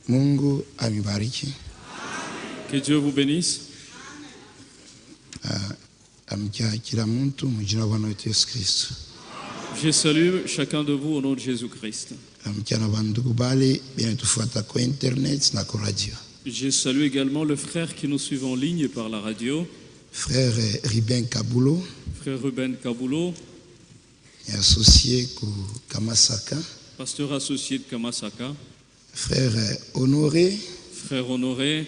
Mungu amibariki. Que Dieu vous bénisse. Je salue chacun de vous au nom de Jésus-Christ. Je salue également le frère qui nous suit en ligne par la radio. Frère Ruben Kabulo. Frère Ruben Kabulo. Associé de Kamasaka. Pasteur associé de Kamasaka. Frère Honoré. Frère Honoré.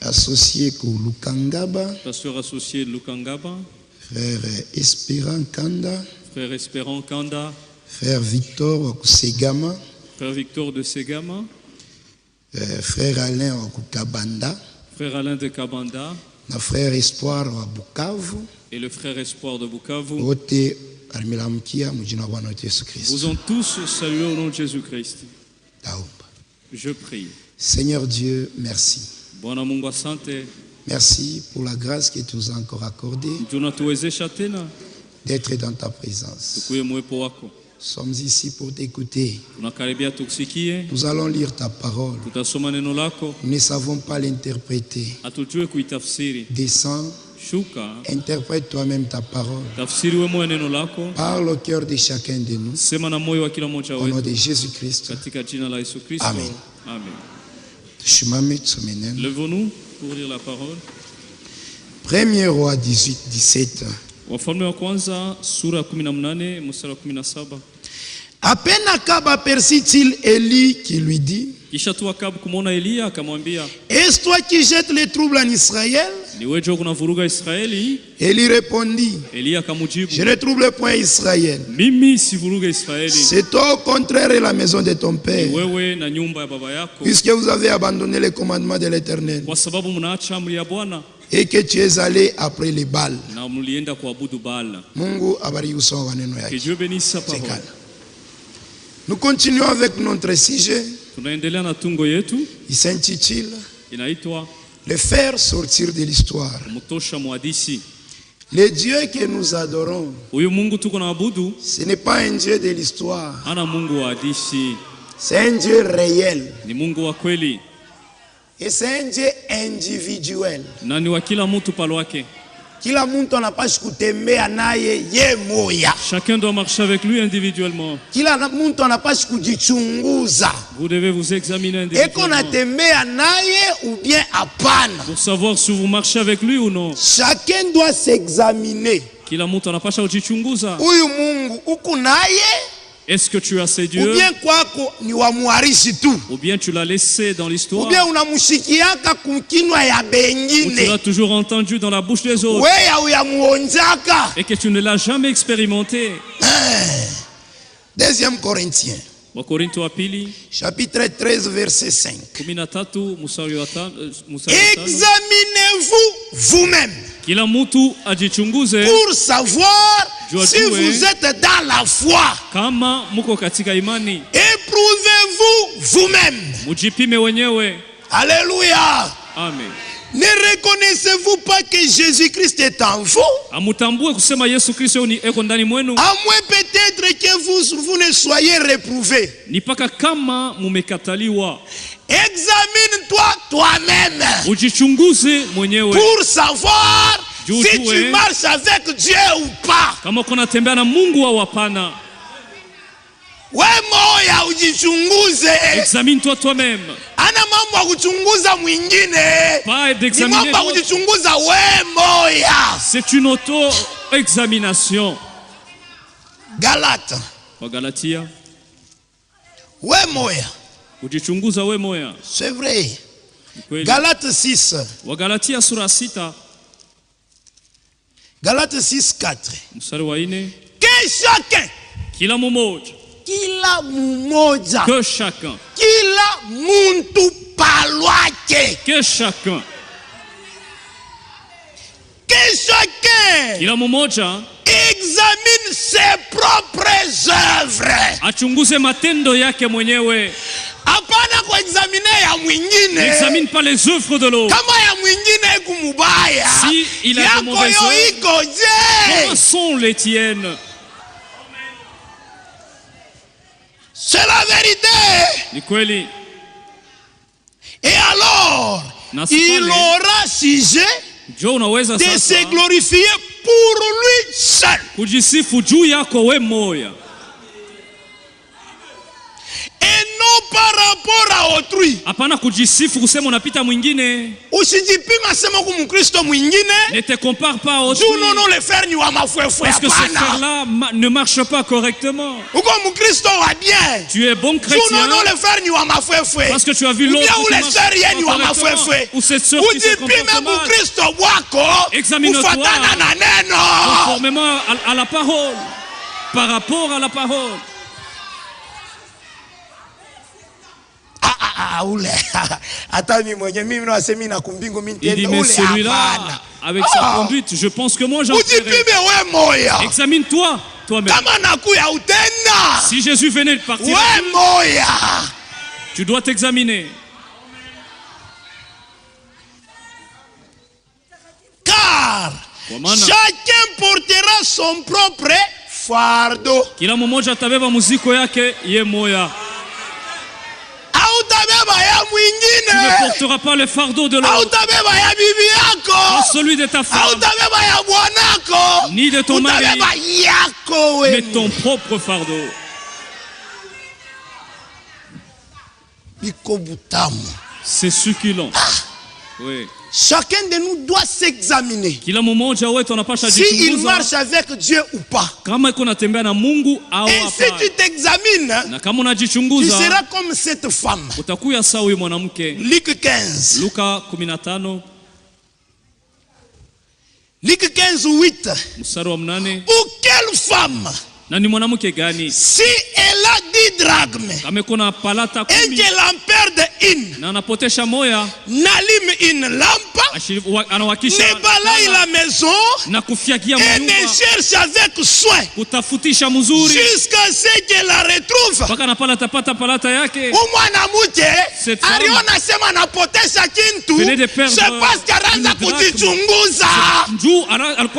Associé de Lukangaba. Pasteur associé de Lukangaba. Frère Espérant Kanda. Frère Espérant Kanda. Frère Victor Segama. Frère Victor de Segama. Frère Alain Kabanda. Frère Alain de Kabanda. Frère Espoir Bukavu. Et le frère Espoir de Bukavu. Vous ont tous salué au nom de Jésus-Christ. Je prie. Seigneur Dieu, merci. Merci pour la grâce que tu nous as encore accordée d'être dans ta présence. Nous sommes ici pour t'écouter. Nous allons lire ta parole. Nous ne savons pas l'interpréter. Descends, interprète toi-même ta parole. Parle au cœur de chacun de nous. Au nom de Jésus-Christ. Amen. Levons-nous pour lire la parole. 1er Roi 18-17. À peine Akab aperçut-il Élie qui lui dit: Est-ce toi qui jettes les troubles en Israël? Élie répondit: Je ne trouble point Israël. C'est toi au contraire et la maison de ton père, puisque vous avez abandonné les commandements de l'Éternel et que tu es allé après les Baals. Mungu abariki kusoma maneno yake. Que Dieu bénisse sa parole. Nous continuons avec notre sujet. Il s'intitule Le faire sortir de l'histoire. Le Dieu que nous adorons, ce n'est pas un Dieu de l'histoire. C'est un Dieu réel. Et c'est un Dieu individuel. Chacun doit marcher avec lui individuellement. Vous devez vous examiner individuellement pour savoir si vous marchez avec lui ou non. Chacun doit s'examiner. Est-ce que tu as ces dieux? Ou bien tu l'as laissé dans l'histoire? Ou tu l'as toujours entendu dans la bouche des autres et que tu ne l'as jamais expérimenté? 2 Corinthiens chapitre 13 verset 5. Examinez-vous vous-même pour savoir si vous êtes dans la foi. Éprouvez-vous vous-même. Alléluia. Amen. Ne reconnaissez-vous pas que Jésus-Christ est en vous? À moins peut-être que vous ne soyez réprouvé. Examine-toi toi-même pour savoir si tu marches avec Dieu ou pas. Examine-toi toi-même. C'est une auto-examination. Galates. Galatia. C'est vrai. Galates 6. Galates 6, 4. Que chacun. Que chacun. Que chacun. Examine ses propres œuvres. Hapana kuexamine ya mwingine. N'examine pas les œuvres de l'autre. Kama ya mwingine kumubaya. Si il a de mauvaises œuvres, comment sont les tiennes? C'est la vérité. Ni kweli. Et alors, il aura sujet de se glorifier pour lui seul. Et non par rapport à autrui. Hapana kujisifu kusema unapita mwingine. Usijipima sema kwa Mkristo mwingine. Ne te compare pas à autrui. Non, le faire ni wa mafwefwe. Parce que ce faire-là ne marche pas correctement. Uko Mkristo wa bien. Tu es bon chrétien. Non, le faire ni wa mafwefwe. Parce que tu as vu l'autre qui marche correctement. Ou cette sœur qui se comporte mal. Examine-toi conformément à la parole. Par rapport à la parole. Il dit, mais celui-là, avec sa conduite, je pense que moi j'en ferai. Examine-toi toi-même. Si Jésus venait de partir, tu dois t'examiner. Car chacun portera son propre fardeau. Kila mmoja atabeba muziko yake ye moya. Tu ne porteras pas le fardeau de l'autre, pas celui de ta femme, ni de ton mari, mais ton propre fardeau. C'est succulent. Oui. Chacun de nous doit s'examiner. Si il marche avec Dieu ou pas. Et si tu t'examines, tu seras comme cette femme. Luc 15. Luc 15, 8. Ou quelle femme? Si elle a 10 drachmes et qu'elle en perd une, n'allume une lampe, ne balaye la maison et ne cherche avec soin jusqu'à ce qu'elle la retrouve. Ariona sema napotesha kintu, c'est parce qu'anaanza kujichunguza. Elle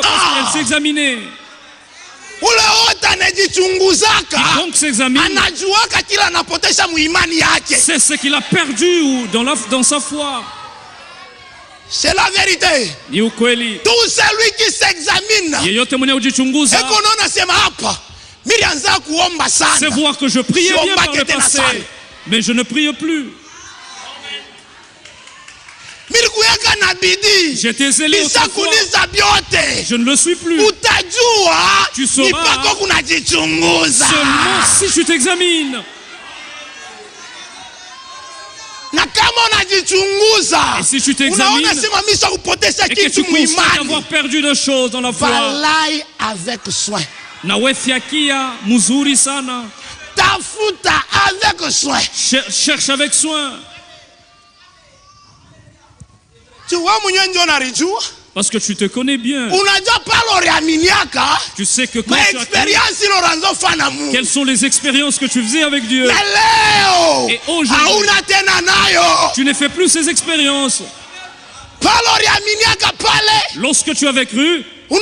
s'examiner. Ule wote anajichunguzaka, anajuaka kila anapotesha muimani yake. C'est ce qu'il a perdu dans sa foi. C'est la vérité. Ni ukweli. Tout celui qui s'examine. Yeyote mwenye ujichunguza. Eko naona sema hapa, nilianza kuomba sana. C'est voir que je priais bien par le passé, mais je ne prie plus. J'étais zélé autrefois. Je ne le suis plus. Tu sauras seulement si tu t'examines. Et si tu t'examines et que tu constates avoir perdu des choses dans la foi, avec soin. Nawe fiakia muzuri sana. Tafuta avec soin. Cherche avec soin. Parce que tu te connais bien. Tu sais que quand tu as quelles sont les expériences que tu faisais avec Dieu. Et aujourd'hui, tu ne fais plus ces expériences. Lorsque tu avais cru, tu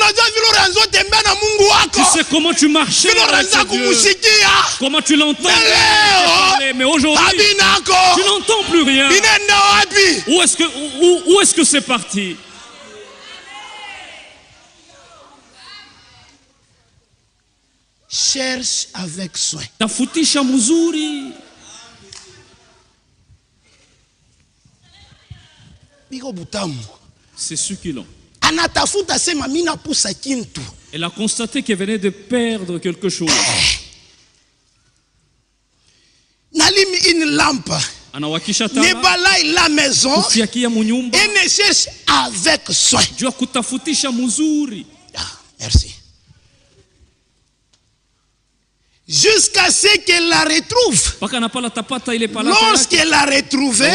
sais comment tu marchais avec Dieu, comment tu l'entends. Mais aujourd'hui, tu n'entends plus rien. Où est-ce que c'est parti? Cherche avec soin. Tafutisha muzuri. C'est succulent. Elle a constaté qu'elle venait de perdre quelque chose. Une lampe. Ne balaye la maison et ne cherche avec soin. Merci. Jusqu'à ce qu'elle la retrouve. Lorsqu'elle l'a retrouvée,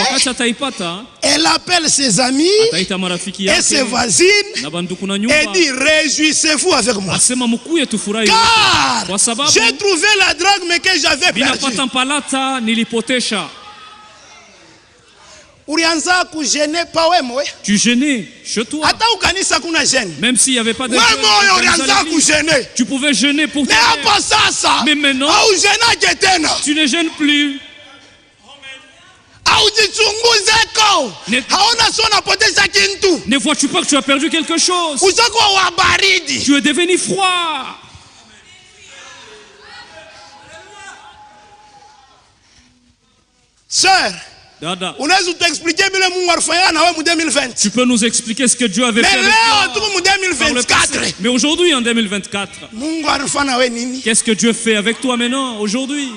elle appelle ses amis et ses voisines et dit: réjouissez-vous avec moi, car j'ai trouvé la drachme que j'avais perdue. Tu gênais chez toi. Même s'il n'y avait pas de gêne, tu pouvais gêner pour toi. Mais maintenant, tu ne gênes plus. Ne vois-tu pas que tu as perdu quelque chose? Tu es devenu froid. Sœur, Dada, tu peux nous expliquer ce que Dieu avait fait avec toi? Mais aujourd'hui, en 2024, qu'est-ce que Dieu fait avec toi maintenant, aujourd'hui?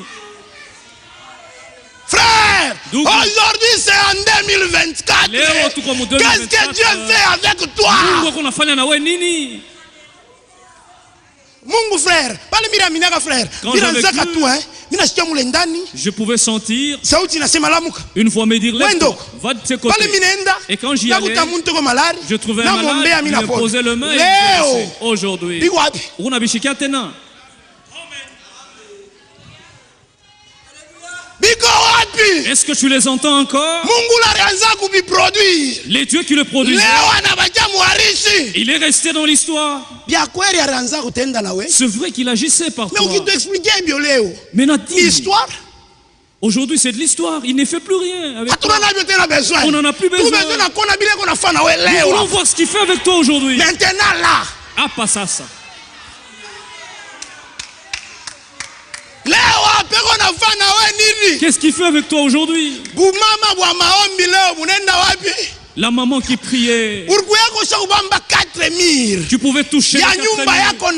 Frère, aujourd'hui c'est en 2024. Qu'est-ce que Dieu fait avec toi? Mungu frère, pale mira minaka frère. Mira nzaka tu Mina sikia mule ndani. Je pouvais sentir sauti inasema lamuka. Une fois me dire lève-toi, va de tes côtés. Pale minaenda. Et quand j'y allais, je trouvais un malade, je me posais le main et je disais, aujourd'hui, unabishikia tena. Est-ce que tu les entends encore? Les dieux qui le produisent, il est resté dans l'histoire. C'est vrai qu'il agissait par toi. Mais l'histoire, aujourd'hui c'est de l'histoire. Il ne fait plus rien avec toi. On n'en a plus besoin. Nous voulons voir ce qu'il fait avec toi aujourd'hui. Maintenant là. Ah, pas ça. Qu'est-ce qu'il fait avec toi aujourd'hui? La maman qui priait. Tu pouvais toucher les 4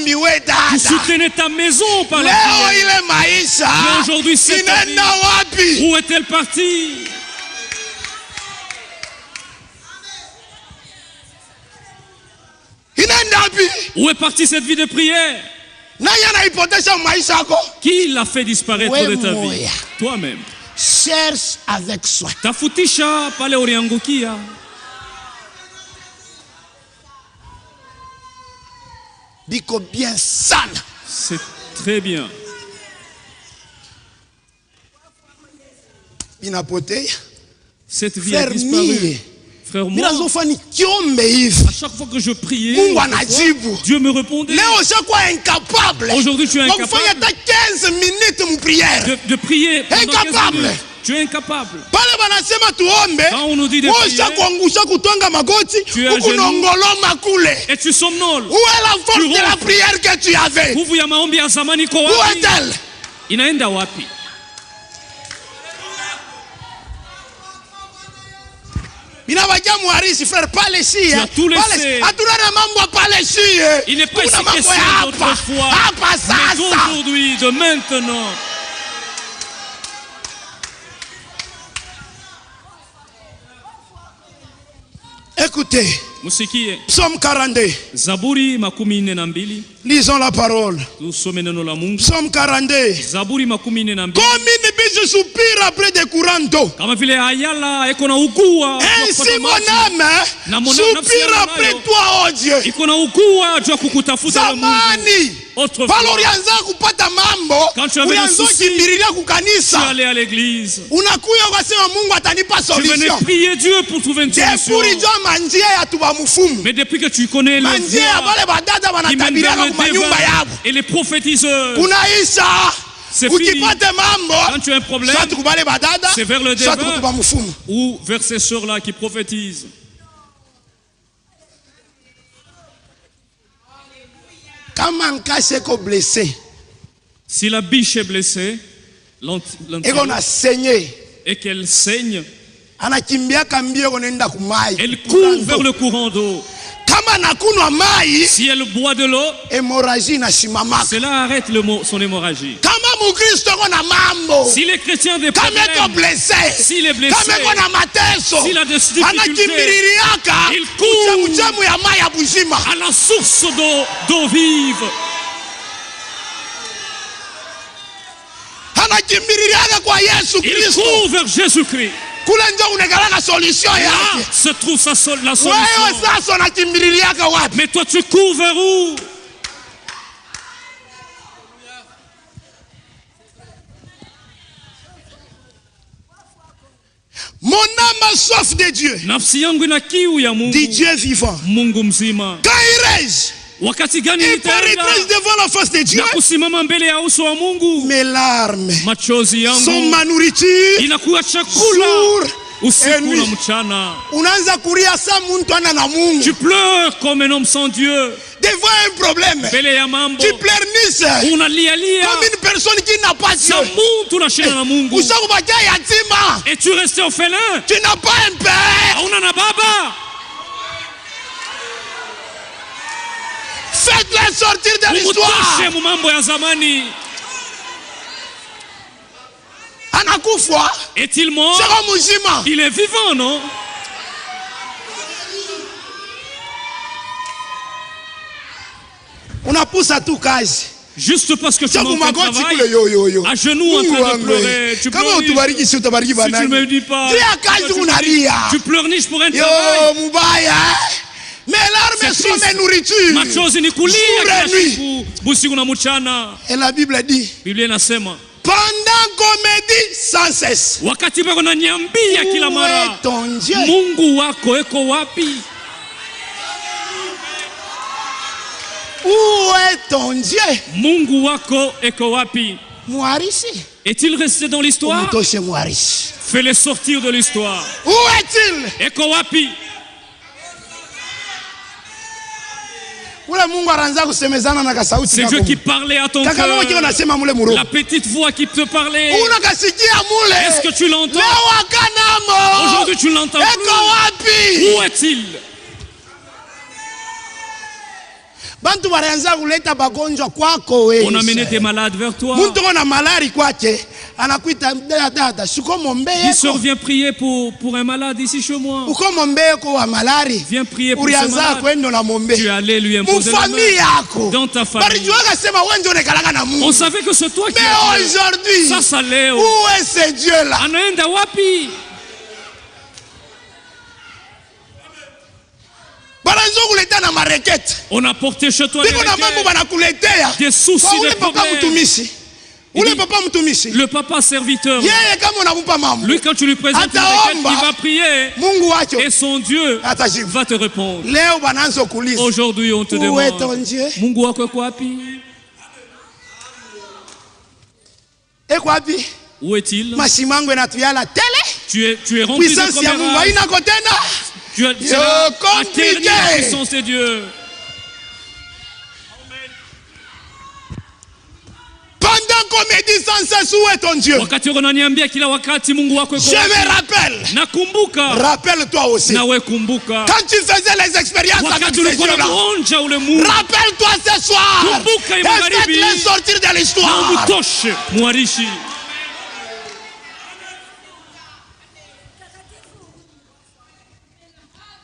murs. Tu soutenais ta maison par la prière. Mais aujourd'hui c'est ta vie. Où est-elle partie? Où est partie cette vie de prière? Qui l'a fait disparaître de ta vie? Toi-même. Cherche avec soin. Tafutisha pale oriangukia. Biko bien sana. C'est très bien. Cette vie a disparu. Frère, moi, à chaque fois que je priais, Dieu me répondait. Aujourd'hui, tu es incapable de prier pendant 15 minutes. Tu es incapable. Quand on nous dit de prier, tu es à genoux et tu somnoles. Où est la force de la prière que tu avais? Où est-elle? Inaenda wapi? Frère, pas les tu as tout laissé. Il n'est pas ici question d'autrefois, mais d'aujourd'hui, de maintenant. Écoutez, Psaume 42. Zaburi makumi nne na mbili. Lisons la parole. Tusome neno la Mungu. Psaume 42. Zaburi makumi nne na mbili. Comme une biche soupire après des courants d'eau. Kama vile ayala eko na ukua. Ainsi mon âme soupire après toi, oh Dieu. Iko na ukua jua kukutafuta wewe Mungu. Pale ulianza kupata mambo, ulianza kimbililia kukanisa. Tu allais à l'église. Unakuya ukasema Mungu atanipa solution. Tu venais prier Dieu pour trouver une solution. Mais depuis que tu connais le et les prophétiseurs, c'est fini. Quand tu as un problème, c'est vers le défunt ou vers ces sœurs-là qui prophétisent. Si la biche est blessée, et qu'elle saigne, elle court vers le courant d'eau. Si elle boit de l'eau, cela arrête son hémorragie. Si les chrétiens des problèmes, s'il est blessé, s'il a des difficultés, il court à la source d'eau vive. Il court vers Jésus-Christ. Là se trouve la solution. Mais toi tu cours vers où? Mon âme a soif de Dieu. Nafsi yangu ina kiu ya Mungu. Du Dieu vivant. Mungu mzima. Quand il règne, Wakati gani nitaenda devant la face de Dieu? Na kusimama mbele ya uso wa Mungu. Mes larmes, machozi yangu sont ma nourriture. Inakuwa chakula usiku na mchana. Unaanza kulia sa muntu ana na Mungu. Tu pleures comme un homme sans Dieu. Devant un problème, mbele ya mambo tu pleurnises unalia comme une personne qui n'a pas Dieu. Sa mtu unashinda na Mungu. Usakubakia yatima. Et tu restes orphelin. Tu n'as pas un père. Hauna na baba. Faites-les sortir de l'histoire. Mambo ya zamani. Anakufa. Est-il mort? Il est vivant, non? Unapusa tu kazi. Juste parce que tu manques de travail. À genoux en train de pleurer. Tu pleurniches. Si tu ne me dis pas. Tu pleurniches pour un travail. Mes larmes sont mes nourritures. Machozi ni kulia kila siku busiku na mchana. Et la Bible dit. Biblia inasema. Pendant qu'on me dit sans cesse. Wakati bako unaniambia kila mara. Mungu wako eko wapi? Où est ton Dieu? Mungu wako eko wapi? Mwarisi. Est-il resté dans l'histoire? Fais-le sortir de l'histoire. Où est-il? Eko wapi? C'est Dieu qui parlait à ton cœur. La petite voix qui te parlait. Est-ce que tu l'entends? Aujourd'hui tu l'entends plus. Où est-il? On a mené des malades vers toi. Il se revient prier pour un malade ici chez moi. Viens prier pour ce malade. Tu es allé lui imposer la main dans ta famille. On savait que c'est toi qui as dit. Aujourd'hui, ça l'est. Où est ce Dieu-là? Anaenda wapi? On a porté chez toi des soucis, des problèmes. Le papa serviteur, lui quand tu lui présentes une requête, il va prier et son Dieu va te répondre. Aujourd'hui on te demande, Mungu wako eko wapi? Où est-il? Tu es rempli de commérage. Tu as atterri la puissance de Dieu. Pendant qu'on me dit sans cesse où est ton Dieu, je me rappelle. Rappelle-toi aussi. Quand tu faisais les expériences avec ces Dieux-là, rappelle-toi ce soir. Et faites-les sortir de l'histoire.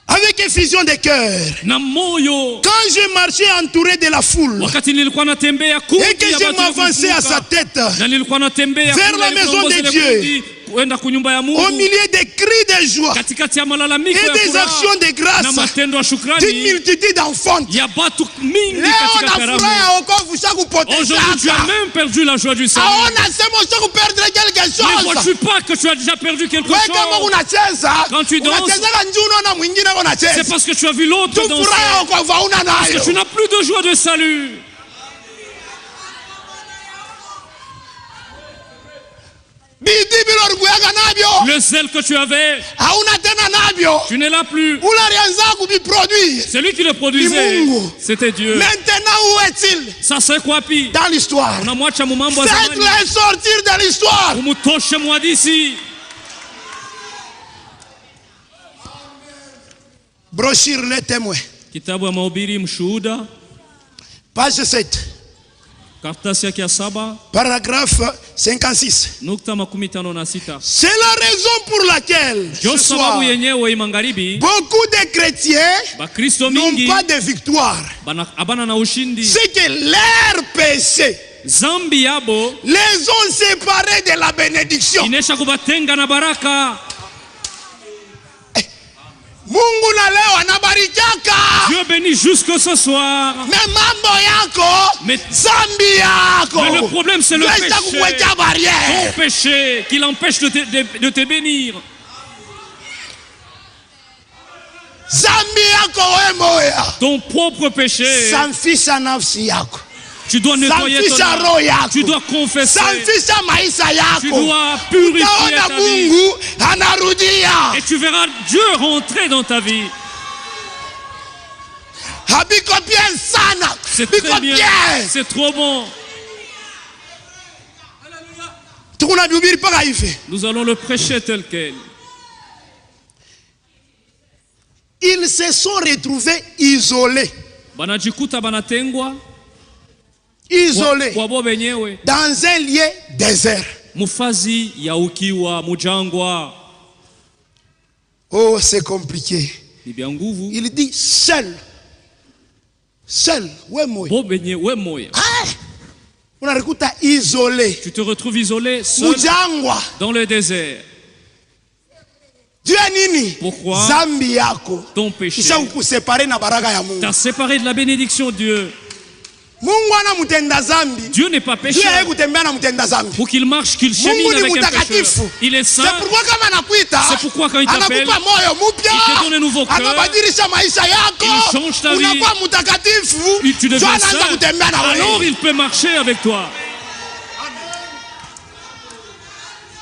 Avec effusion de cœur, quand je marchais entouré de la foule et que je m'avançais à sa tête vers la maison de Dieu, au milieu des cris de joie et des actions de grâce d'une multitude d'enfants, aujourd'hui tu as même perdu la joie du Seigneur. Ne vois-tu pas que tu as déjà perdu quelque chose? Quand tu danses, c'est parce que tu as vu l'autre danser. Parce que tu n'as plus de joie de salut. Le zèle que tu avais, tu n'es là plus. C'est lui qui le produisait. C'était Dieu. Maintenant, où est-il? Ça c'est quoi pis? Dans l'histoire. Faites-les sortir de l'histoire. Moi d'ici. Brochure Les Témoins. Kitabu ya Mahubiri Mshuhuda. Page 7. Karatasi yake ya 7. Paragraphe 56. Nukta 56. C'est la raison pour laquelle ce soir, beaucoup de chrétiens n'ont pas de victoire. C'est que leur péché les ont séparés de la bénédiction. Mungu na leo anabarikiaka. Dieu bénit jusque ce soir. Mais mambo yako, zambi yako. Mais le problème c'est le péché. Ton péché qui l'empêche de te bénir. Ton propre péché. Tu dois nettoyer ton âme. Tu dois confesser. Tu dois purifier ta vie. Et tu verras Dieu rentrer dans ta vie. C'est très bien. C'est trop bon. Nous allons le prêcher tel quel. Ils se sont retrouvés isolés. Isolés dans un lieu désert. Oh, c'est compliqué. Il dit seul. Seul. On a isolé. Tu te retrouves isolé seul dans le désert. Pourquoi? Ton péché t'a séparé de la bénédiction de Dieu. Dieu n'est pas pécheur. Pour qu'il marche, qu'il chemine avec un pécheur. Il est saint. C'est pourquoi quand il t'appelle, il te donne un nouveau cœur. Il change ta vie. Tu deviens saint. Alors il peut marcher avec toi.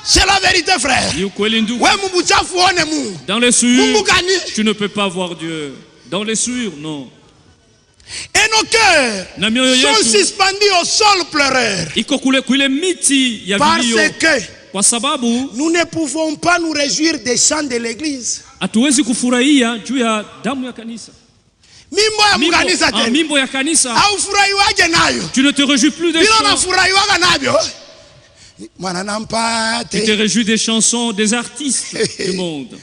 C'est la vérité, frère. Dans les souillures, tu ne peux pas voir Dieu. Dans les souillures, non. Et nos cœurs sont suspendus au sol pleureur. Parce que nous ne pouvons pas nous réjouir des chants de l'église. Tu ne te réjouis plus des chants. Tu te réjouis des chansons des artistes du monde.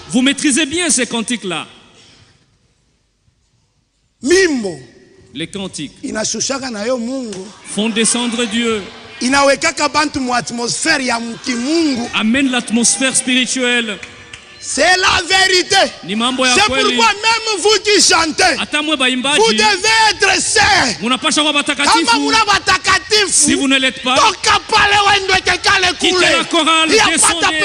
Vous maîtrisez bien ces cantiques-là. Les cantiques font descendre Dieu. Amène l'atmosphère spirituelle. C'est la vérité. C'est pourquoi même vous qui chantez, vous devez être saints. Si vous ne l'êtes pas, quittez la chorale, descendez.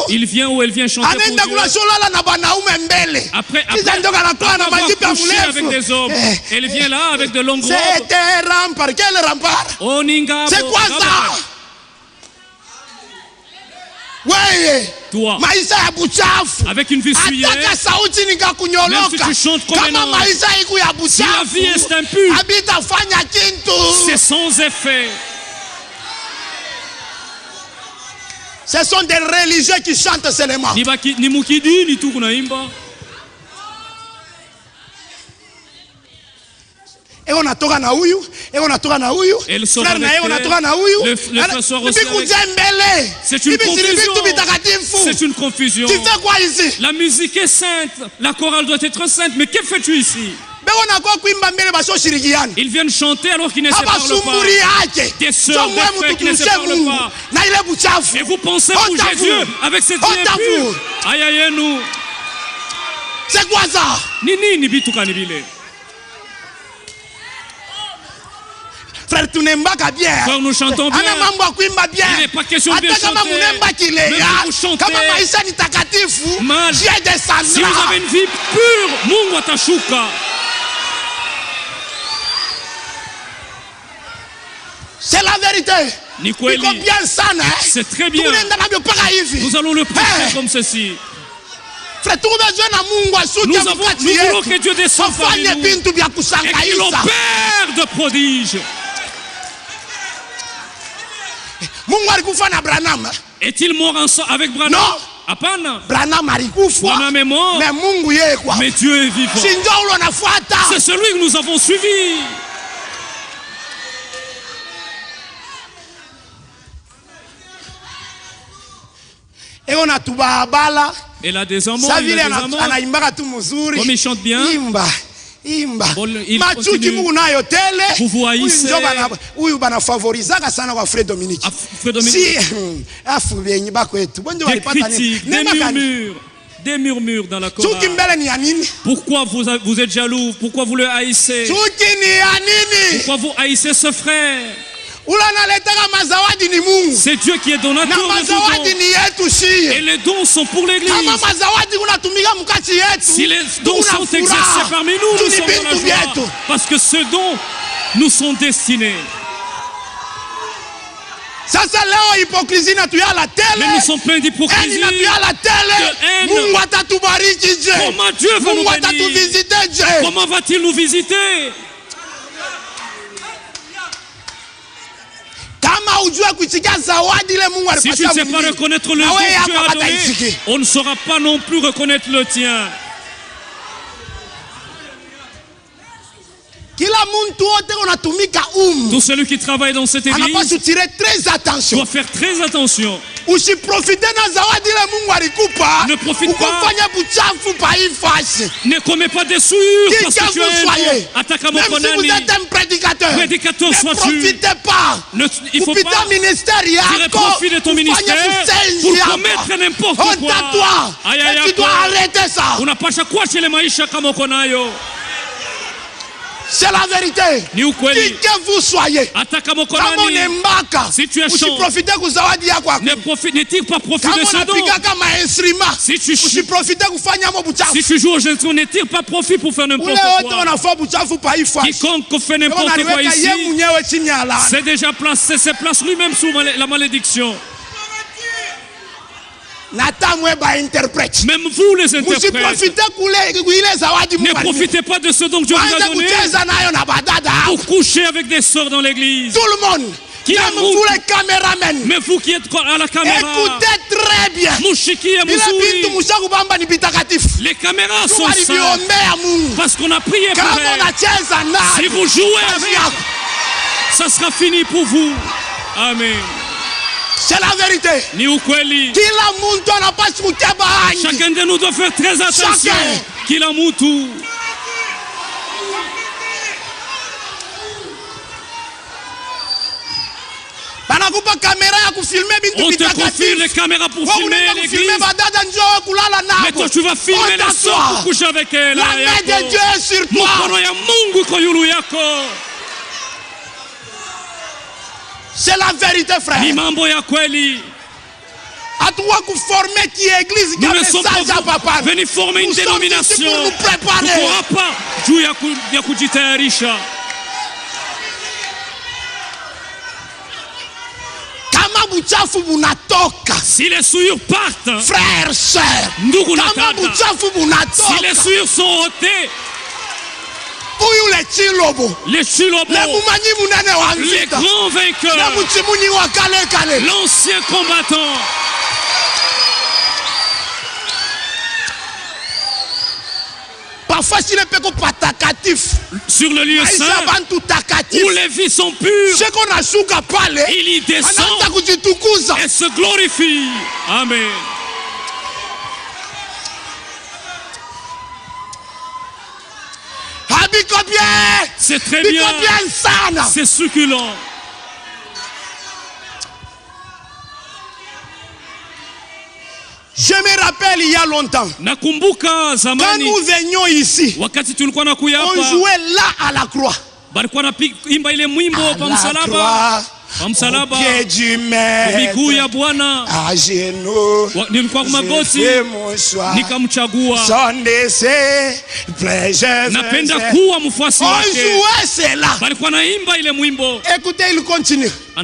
Il vient où elle vient chanter pour Dieu. Après coucher avec des hommes. Elle vient là avec de longues robes. C'est quoi ça? Toi, avec une vie souillée, même si tu chantes comme un ange, si la vie est impure, c'est sans effet. Ce sont des religieux qui chantent seulement. Et on a toga na huyu, et on a toga na huyu. Frère na on a toga na huyu. C'est une confusion. C'est une confusion. Tu fais quoi ici? La musique est sainte, la chorale doit être sainte, mais que fais-tu ici? Ils viennent chanter alors qu'ils ne se parlent pas. Des sœurs, des frères qui ne se parlent pas. Et vous pensez bouger Dieu avec cette vie impure. Aïe aïe nous. C'est quoi ça? Frère, tu n'aimes pas bien. Frère, nous chantons bien. Il n'est pas question de bien chanter. Même si vous chantez mal, si vous avez une vie pure, Mungu atashuka. C'est la vérité. C'est très bien. Nous allons le prêcher comme ceci. Nous voulons que Dieu descende parmi nous et qu'il opère de prodiges. Est-il mort ensemble avec Branham? Non. Apana. Branham est mort. Mais Dieu est vivant. C'est celui que nous avons suivi. Et on a tout bala. Et là des amants, comme il chante bien, imba. Il continue. Vous vous haïssez. Des critiques, des murmures dans la chorale. Pourquoi vous êtes jaloux? Pourquoi vous le haïssez? Pourquoi vous haïssez ce frère? C'est Dieu qui est donateur de dons. Et les dons sont pour l'église. Si les dons sont exercés parmi nous, nous sommes dans la joie. Parce que ce don nous sont destinés. Mais nous sommes pleins d'hypocrisie, de haine. Comment Dieu va nous bénir? Comment va-t-il nous visiter? Si tu ne sais pas reconnaître le don que Dieu a donné, on ne saura pas non plus reconnaître le tien. Tout celui qui travaille dans cette église doit faire très attention. Ne profite pas. Ne commets pas des souillures parce que tu es un Même si vous êtes un prédicateur, ne profitez pas. Il faut pas tirer profit de ton ministère pour commettre n'importe quoi. Tu dois arrêter ça. C'est la vérité. Qui que vous soyez, si tu es chaud, ne tire pas profit de ce don. Si tu joues aux instruments, ne tire pas profit pour faire n'importe quoi. Quiconque fait n'importe quoi ici, c'est déjà placé, c'est place lui-même sous la malédiction. Même vous les interprètes, ne profitez pas de ce don que Dieu vous a donné pour coucher avec des sœurs dans l'église. Tout le monde, même vous les caméramens, mais vous qui êtes à la caméra, écoutez très bien. Les caméras sont saintes parce qu'on a prié pour elles. Si vous jouez avec, ça sera fini pour vous. Amen. C'est la vérité. Chacun de nous doit faire très attention. Kila mutu. On te confie les caméras pour filmer l'église. Mais toi tu vas filmer les sœurs pour coucher avec elles. La main de Dieu est sur toi. C'est la vérité, frère. Nous ne sommes pas venus former une dénomination. Nous préparer. Si les souillures partent, frères, sœurs, si les souillures sont ôtées, les chilobos, les grands vainqueurs, l'ancien combattant, sur le lieu saint où les vies sont pures, il y descend et se glorifie. Amen. C'est très bien, c'est succulent. Je me rappelle il y a longtemps, quand nous venions ici, on jouait là à la croix. À la croix, au pied du maître, à genoux, j'ai mon choix, son décès, on jouait cela. Écoutez, il continue. On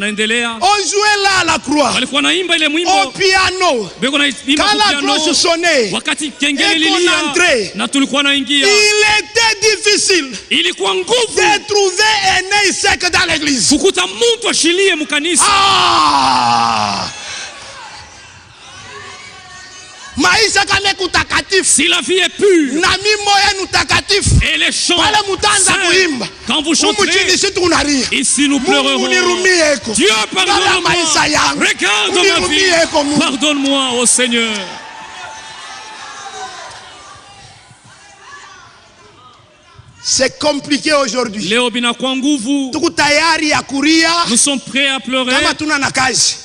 jouait là à la croix, au piano. Quand la cloche sonnait et qu'on entrait, il était difficile de trouver un œil sec dans l'église. Si la vie est pure et les chants saints, quand vous chanterez, ici nous pleurerons. Dieu, pardonne-moi. Regarde ma vie. Pardonne-moi, ô Seigneur. C'est compliqué aujourd'hui. Nous sommes prêts à pleurer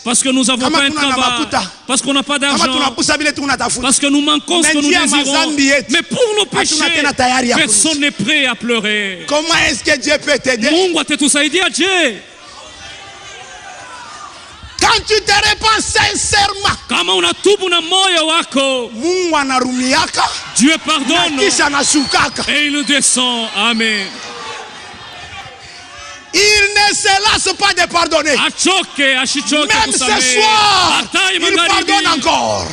parce que nous n'avons pas un travail, parce qu'on n'a pas d'argent, parce que nous manquons ce que nous désirons. Mais pour nos péchés, personne n'est prêt à pleurer. Comment est-ce que Dieu peut t'aider? Quand tu te répands sincèrement, kama unatubu na moyo wako, Mungu anarumiaka, Dieu pardonne kisha anashukaka, et il descend. Amen. Il ne se lasse pas de pardonner. Même ce soir, il pardonne encore.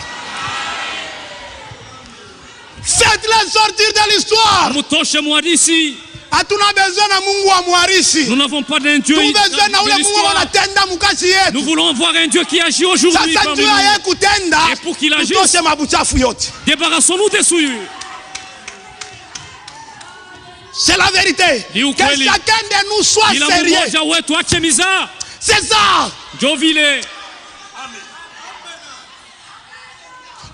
Faites-les sortir de l'histoire. Nous n'avons pas d'un Dieu. Nous voulons voir un Dieu qui agit aujourd'hui parmi nous. Et pour qu'il agisse, débarrassons-nous des souillures. C'est la vérité. Que chacun de nous soit sérieux. C'est ça.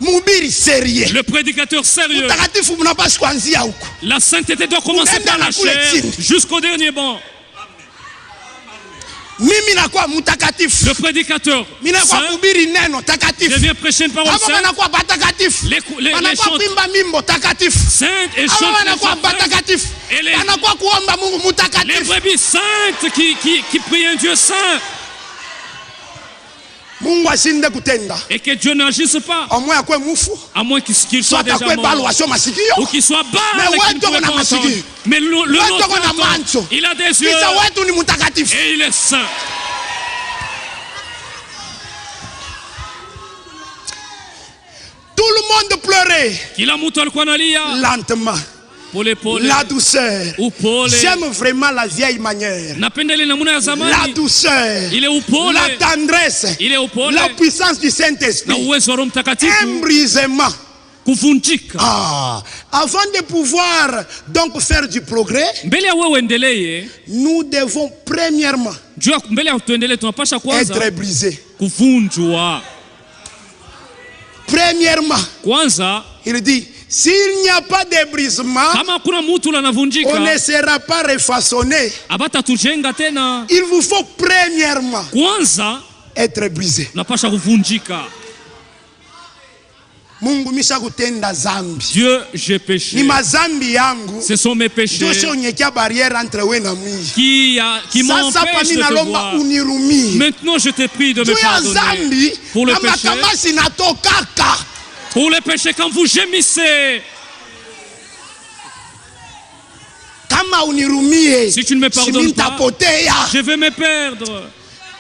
Mubiri sérieux. Le prédicateur sérieux. La sainteté doit commencer par la chair jusqu'au dernier banc. Le prédicateur devient prêcher une parole sainte. Les chants saintes et chants et les brebis saintes qui prient un Dieu saint. Et que Dieu n'agisse pas. À moins qu'il soit déjà mort ou qu'il soit bas. Mais le nôtre, il a des yeux et il est saint. Tout le monde pleurait lentement. La douceur. J'aime vraiment la vieille manière. La douceur. La tendresse. La puissance du Saint-Esprit. Un brisement. Avant de pouvoir donc faire du progrès, nous devons premièrement être brisés. Premièrement, il dit, s'il n'y a pas de brisement, on ne sera pas refaçonné. Il vous faut premièrement être brisé. Dieu, j'ai péché. Ce sont mes péchés qui m'empêchent de te voir. Maintenant, je te prie de me pardonner pour le péché. Pour les péchés, quand vous gémissez. Si tu ne me pardonnes pas, je vais me perdre.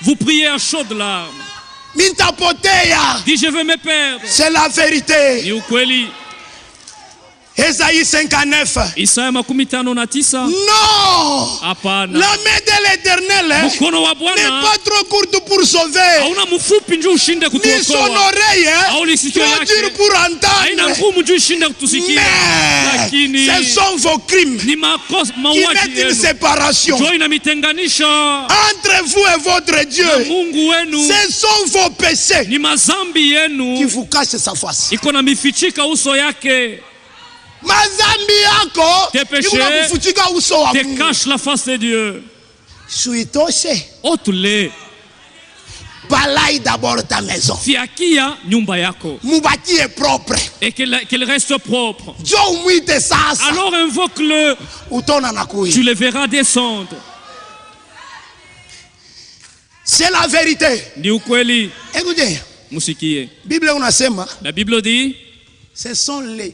Vous priez à chaudes larmes. Dis, je veux me perdre. C'est la vérité. Ésaïe 59. Non. La main de l'Éternel n'est pas trop courte pour sauver, ni son oreille trop dure pour entendre. Mais ce sont vos crimes qui mettent une séparation entre vous et votre Dieu. Ce sont vos péchés qui vous cachent sa face. Mazambi yako tes péchés te cachent la face de Dieu. Otule. Balaye d'abord ta maison. Fiakia nyumba yako. Mubati est propre. Et qu'elle reste propre. Alors invoque-le. Tu le verras descendre. C'est la vérité. Ni ukweli. Écoutez. Musikie. La Bible dit. Ce sont les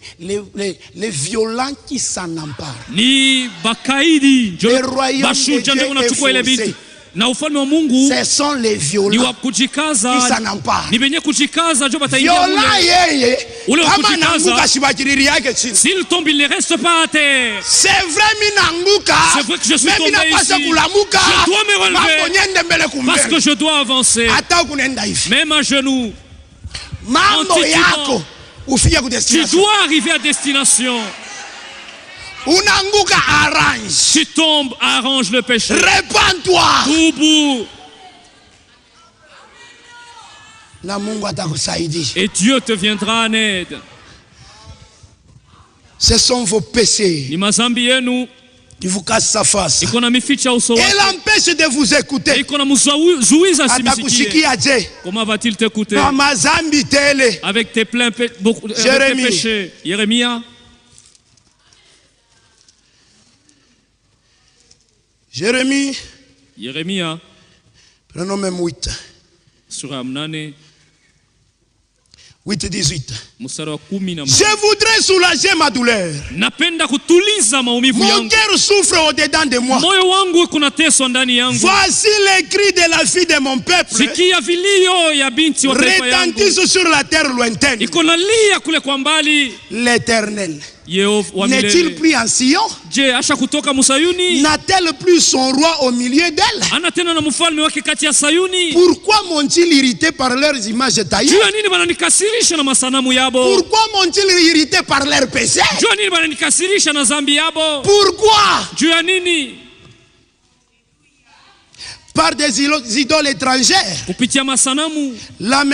violents qui s'en emparent. Ni bakaidi. Le royaume de Dieu est forcé. Ce sont les violents qui s'en emparent. Violent s'il tombe, il ne reste pas à terre. C'est vrai que je suis tombé ici. Je dois me relever parce que je dois avancer. Même à genoux. Tu dois arriver à destination. Tu tombes, arrange le péché. Répands-toi. Tubu. Et Dieu te viendra en aide. Ce sont vos péchés qui vous cassent sa face. Et l'empêche de vous écouter. Comment va-t-il t'écouter? Avec tes pleins péchés. Jérémie. Jérémie. Prenons même 8. Sura 8. 8-18. Je voudrais soulager ma douleur. Mon cœur souffre au-dedans de moi. Voici les cris de la fille de mon peuple. Retentissent sur la terre lointaine. L'Éternel n'est-il plus en Sion? N'a-t-elle plus son roi au milieu d'elle? Pourquoi m'ont-ils irrité par leurs images taillées? Pourquoi m'ont-ils irrité par leurs péchés? Pourquoi? Par des idoles étrangères. La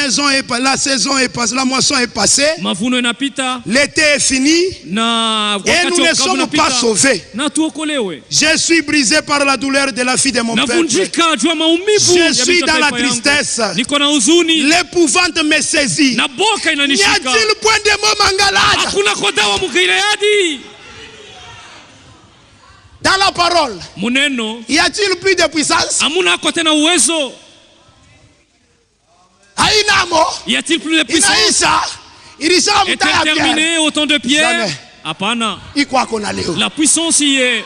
saison est passée, la moisson est passée. L'été est fini. Et nous ne sommes pas sauvés. Je suis brisé par la douleur de la fille de mon peuple. Je suis dans la tristesse. L'épouvante me saisit. N'y a-t-il point de mots mangalade? Dans la parole, y a-t-il plus de puissance? Y a-t-il plus de puissance? Est-elle terminée au temps de Pierre? La puissance y est.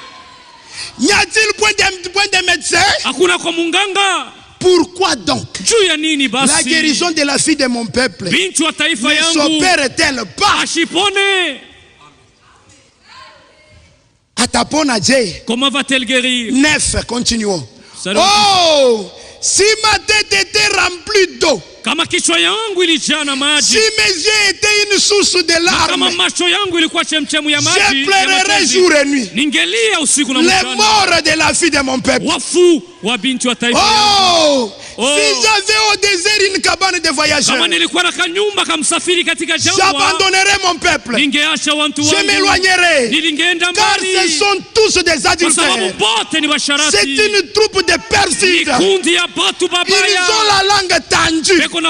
Y a-t-il point de médecin? Pourquoi donc la guérison de la fille de mon peuple ne s'opère-t-elle pas? Comment va-t-elle guérir? 9, continuons. Oh, si ma tête était remplie d'eau, si mes yeux étaient une source de larmes, je pleurerais jour et nuit les morts de la fille de mon peuple. Oh, si j'avais au désert une cabane de voyageurs, j'abandonnerais mon peuple, je m'éloignerais, car ce sont tous des adultères. C'est une troupe de perfides. Ils ont la langue tendue comme un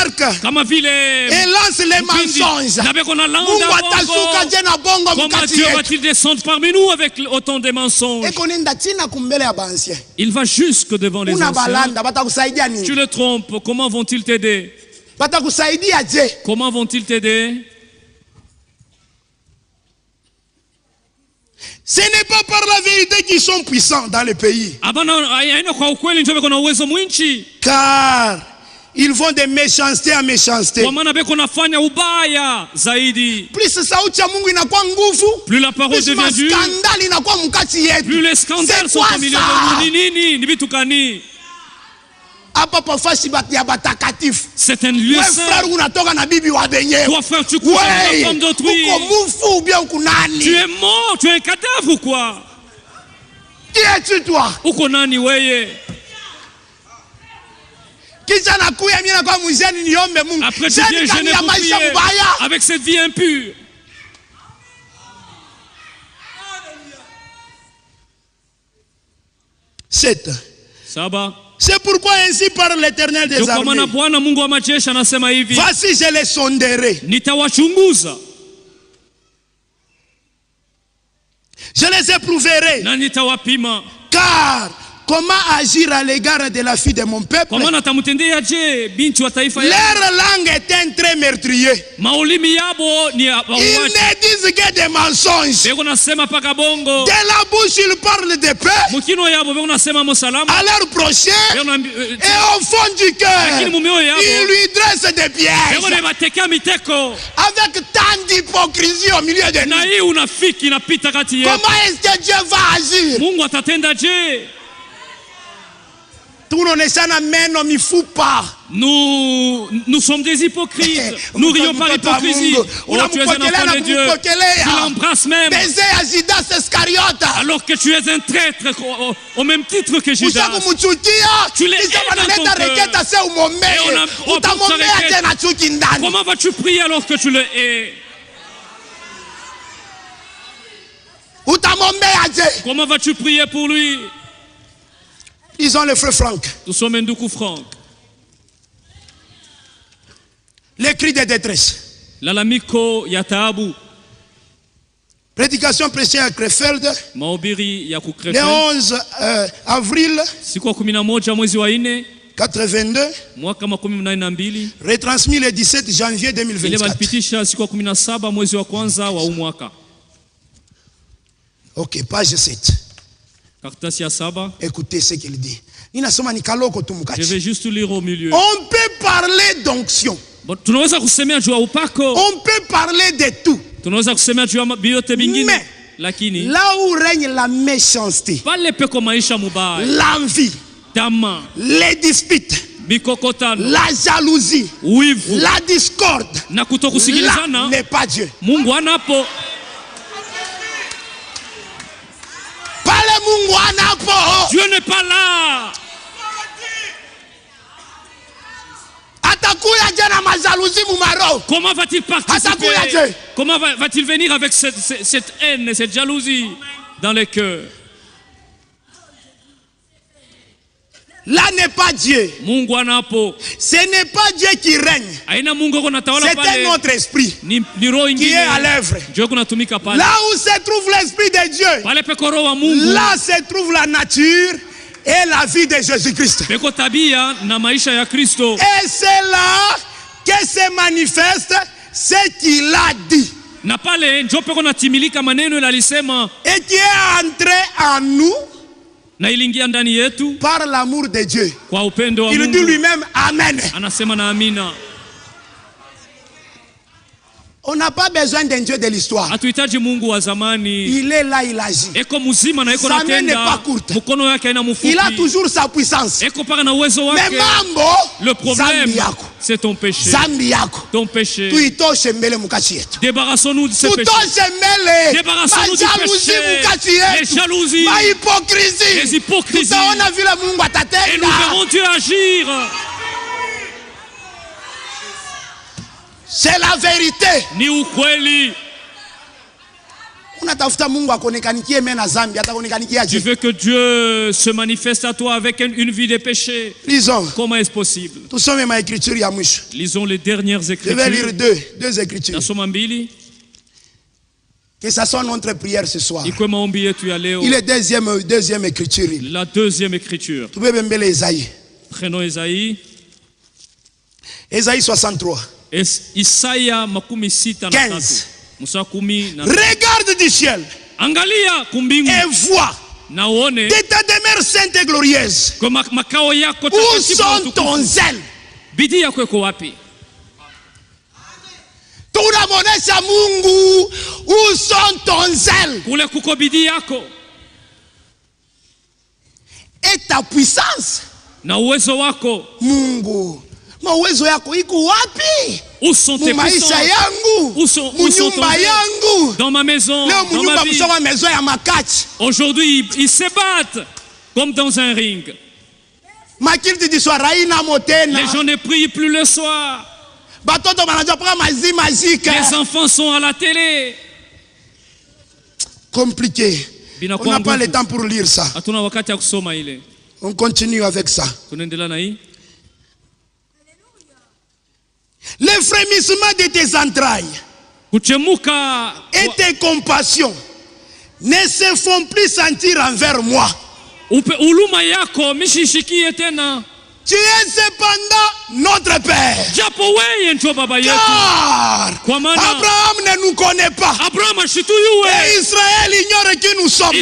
arc et lancent les mensonges. Comment Dieu va-t-il descendre parmi nous avec autant de mensonges? Il va jusque devant les anciens. Tu le trompes, comment vont-ils t'aider? Comment vont-ils t'aider? Ce n'est pas par la vérité qu'ils sont puissants dans le pays. Car ils vont de méchanceté à méchanceté. Plus la parole devient dure, plus les scandales sont au milieu de nous. C'est un lieu saint. Toi frère, tu couches avec la femme d'autrui. Tu es mort, tu es un cadavre ou quoi? Qui es-tu toi? Après tu viens gêner pour prier avec cette vie impure. C'est pourquoi ainsi parle l'Éternel des armées. Voici, je les sonderai. Je les éprouverai. Car comment agir à l'égard de la fille de mon peuple? Leur langue est un trait meurtrier. Ils ne disent que des mensonges. De la bouche ils parlent de paix à leur prochain, et au fond du cœur ils lui dressent des pièges. Avec tant d'hypocrisie au milieu de nous, comment est-ce que Dieu va agir? Nous sommes des hypocrites. Nous rions par hypocrisie. Oh, tu es un enfant de Dieu. Tu l'embrasses même. Alors que tu es un traître au même titre que Judas. Tu l'es dans ton cœur. Comment vas-tu prier alors que tu le hais? Comment vas-tu prier pour lui? Ils ont le frère Franck. Nous sommes un doukou Franck. Les cris de détresse. Lalamiko ya taabu. Prédication prêchée à Krefeld. Mahubiri ya ku Krefeld. Le 11 avril. Siku ya 11 mwezi wa 4. 82, retransmis le 17 janvier 2024. Ok, page 7. Écoutez ce qu'il dit. Je vais juste lire au milieu. On peut parler d'onction. On peut parler de tout. Mais là où règne la méchanceté, l'envie, les disputes, la jalousie, la discorde, là n'est pas Dieu. Dieu n'est pas là. Comment va-t-il participer? Comment va-t-il venir avec cette haine, cette jalousie dans les cœurs? Là n'est pas Dieu. Ce n'est pas Dieu qui règne. C'est un autre esprit qui est à l'œuvre. Là où se trouve l'esprit de Dieu, là se trouve la nature et la vie de Jésus-Christ. Et c'est là que se manifeste ce qu'il a dit. Et qui est entré en nous par l'amour de Dieu. Il dit lui-même Amen. On n'a pas besoin d'un Dieu de l'histoire. Il est là, il agit. Sa main n'est pas courte. Il a toujours sa puissance. Mais mambo, le problème, c'est ton péché. Ton péché. Débarrassons-nous de ce péché. Débarrassons-nous du péché. Les jalousies, les hypocrisies. Et nous verrons Dieu agir. C'est la vérité. Ni ukweli. Tu veux que Dieu se manifeste à toi avec une vie de péché. Lisons. Comment est-ce possible? Lisons les dernières écritures. Je vais lire deux écritures. Que ça soit notre prière ce soir. Il est deuxième écriture. La deuxième écriture. Prenons Ésaïe. Ésaïe 63. 15. Regarde du ciel et vois de ta demeure sainte et glorieuse. Où sont ton zèle? Tunamuonesha Mungu, où sont ton zèle? Et ta puissance? Mungu, mawezo yako iko wapi? Où sont tes puissances? Où sont yangu? Dans ma maison, dans ma vie. Aujourd'hui, ils se battent comme dans un ring. Les gens ne prient plus le soir. Les enfants sont à la télé. Compliqué. On n'a pas le temps pour lire ça. On continue avec ça. Les frémissements de tes entrailles et tes compassions ne se font plus sentir envers moi. Tu es cependant notre Père. Car Abraham ne nous connaît pas. Et Israël ignore qui nous sommes.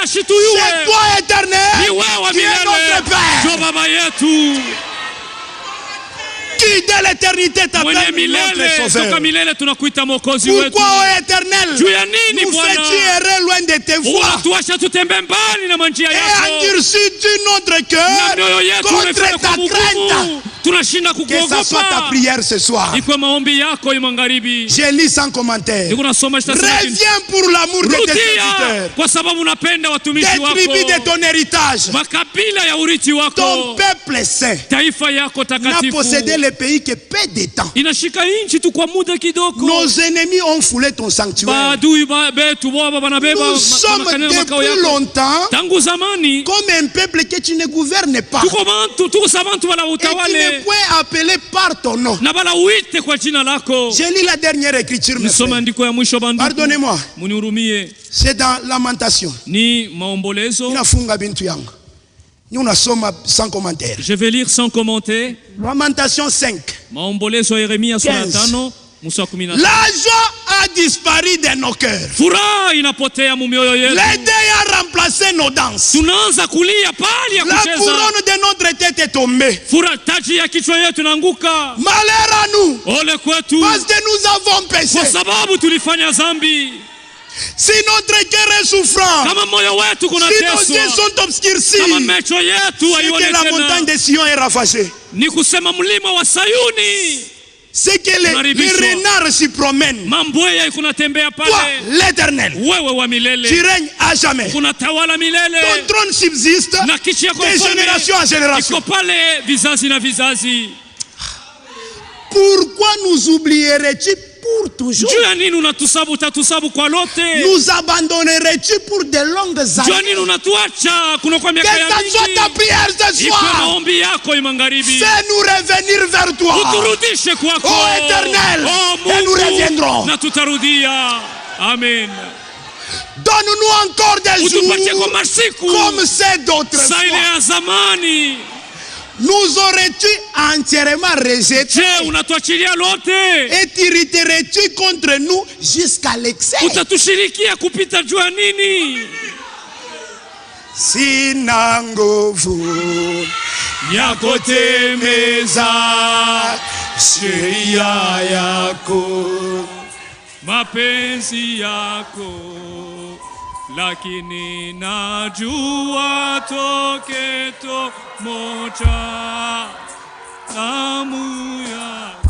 C'est toi, Éternel, qui est notre Père. Qui de l'éternité t'appelle notre sauveur. Pourquoi, ô Éternel, nous fais-tu errer loin de tes voies? Et endurcis-tu notre cœur contre ta crainte? Que ça soit ta prière ce soir. Je lis sans commentaire. Reviens pour l'amour de tes serviteurs. Des tribus de ton héritage. Ton peuple saint n'a possédé le pays que peu de temps. Nos ennemis ont foulé ton sanctuaire. Nous sommes depuis longtemps comme un peuple que tu ne gouvernes pas. Et qui ne peut appeler par ton nom. J'ai lu la dernière écriture. Pardonnez-moi. C'est dans Lamentation. sans commentaire. Je vais lire sans commentaire. Lamentation 5. Maombolezo ya Yeremia sura 5 mstari 15. La joie a disparu de nos cœurs. Furaha inapotea mu mioyo yetu. Les deuils a remplacé nos danses. Tunaanza kulia pali ya kucheza. La couronne de notre tête est tombée. Furaha taji ya kichwa yetu inaanguka. Malheur à nous. Ole kwetu. Parce que nous avons péché. Kwa sababu tulifanya dhambi. Si notre cœur est souffrant, kama moyo wetu kunateswa, si nos yeux sont obscurcis, kama macho yetu hayonekana, c'est que la montagne de Sion est ravagée. Ni kusema mlima wa Sayuni. C'est que les renards s'y promènent. Mambweya kunatembea pale. Toi, l'Éternel, wewe wa milele, tu règnes à jamais. Kunatawala milele. Ton trône subsiste na kichi yako de génération en génération. Iko pale vizazi na vizazi. Pourquoi nous oublierais-tu pour toujours? Nous abandonnerais-tu pour de longues années? Que ça soit ta prière ce soir. Fais-nous revenir vers toi. Oh Éternel, et nous reviendrons. Amen. Donne-nous encore des jours comme ces d'autres fois. Nous aurais-tu entièrement rejeté? Et t'irriterais-tu contre nous jusqu'à l'excès? Sina nguvu ya kutemeza sheria yako, mapenzi yako, lakini najua toketo moja damu ya